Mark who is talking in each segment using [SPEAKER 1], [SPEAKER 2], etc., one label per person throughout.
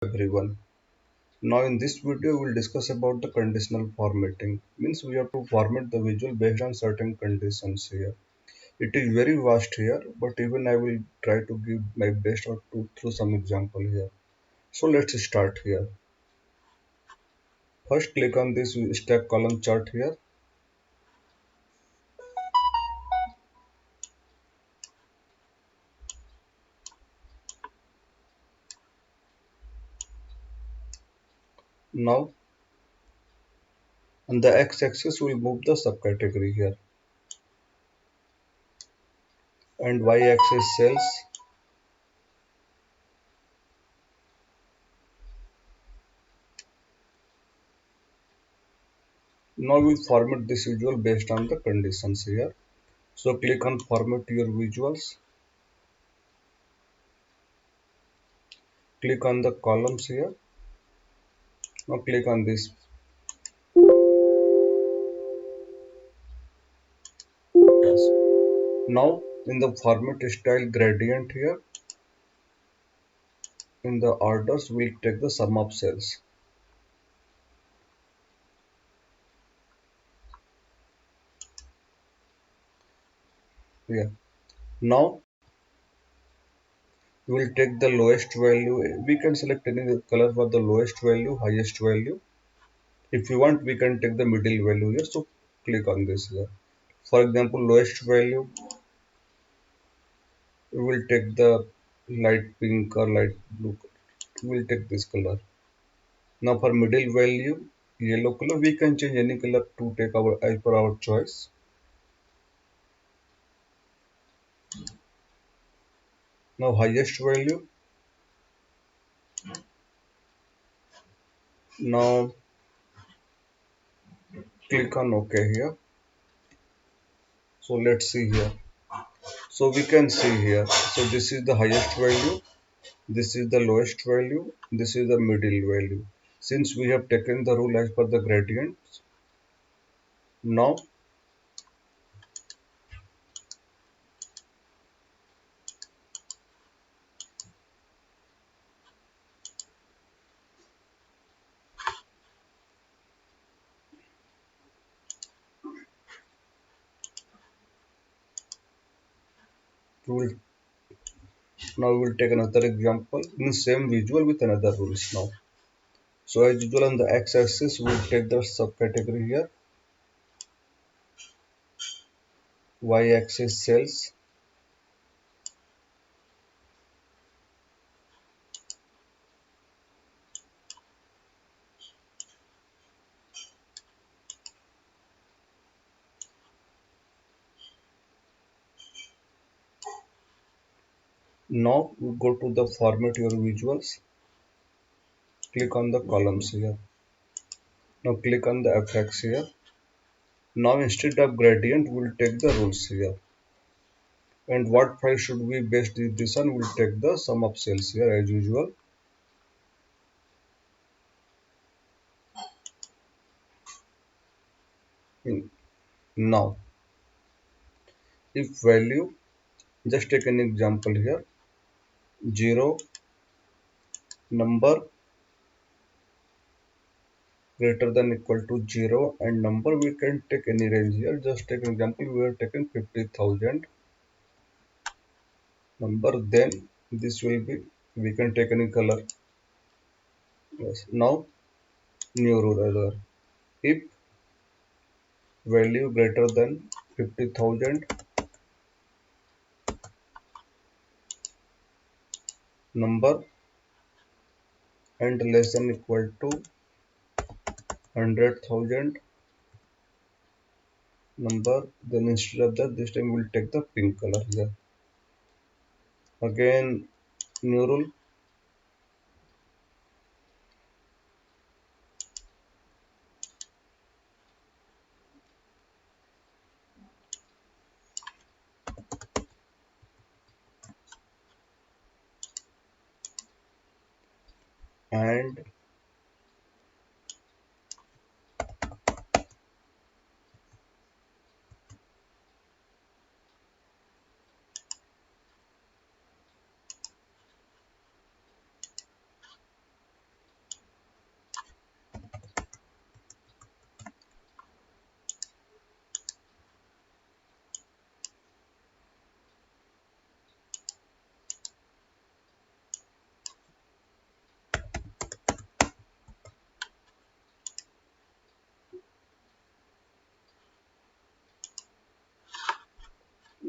[SPEAKER 1] Everyone. Now in this video we will discuss about the conditional formatting. Means we have to format the visual based on certain conditions here. It is very vast here, but even I will try to give my best or to through some example here. So let's start here. First click on this stack column chart here. Now on the x-axis we will move the subcategory here and y-axis cells. Now we format this visual based on the conditions here. So click on format your visuals. Click on the columns here. Now click on this. Yes. Now in the format style gradient here, in the orders we'll take the sum of cells. Yeah. Now we will take the lowest value. We can select any color for the lowest value, highest value. If you want, we can take the middle value here. So click on this here. For example, lowest value, we will take the light pink or light blue. We will take this color. Now for middle value, yellow color, we can change any color to take our as per our choice. Now highest value. Now click on OK here. So let's see here. So we can see here. So this is the highest value. This is the lowest value. This is the middle value. Since we have taken the rule as per the gradients, now we will we will take another example in same visual with another rules now. So as usual on the x-axis we will take the subcategory here, y-axis cells. Now we go to the format your visuals. Click on the columns here. Now click on the effects here. Now instead of gradient we'll take the rules here. And what price should we base this on? We'll take the sum of cells here as usual. Now if value, just take an example here, 0, number greater than equal to 0 and number we can take any range here. Just take an example, we are taking 50,000 number, then this will be, we can take any color. Yes. Now new rule other, if value greater than 50,000, number, and less than equal to 100,000 number, then instead of that this time we'll take the pink color here. Again new rule, and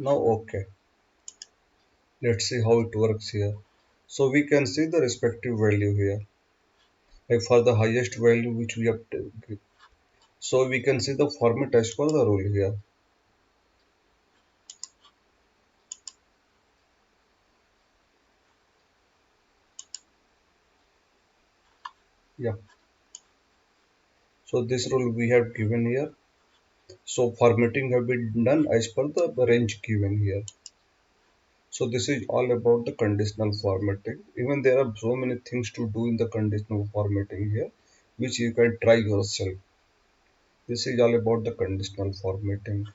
[SPEAKER 1] Now okay, let's see how it works here. So we can see the respective value here, like for the highest value which we have taken. So we can see the format as per the rule here. Yeah. So this rule we have given here. So formatting have been done as per the range given here. So this is all about the conditional formatting. Even there are so many things to do in the conditional formatting here, which you can try yourself. This is all about the conditional formatting.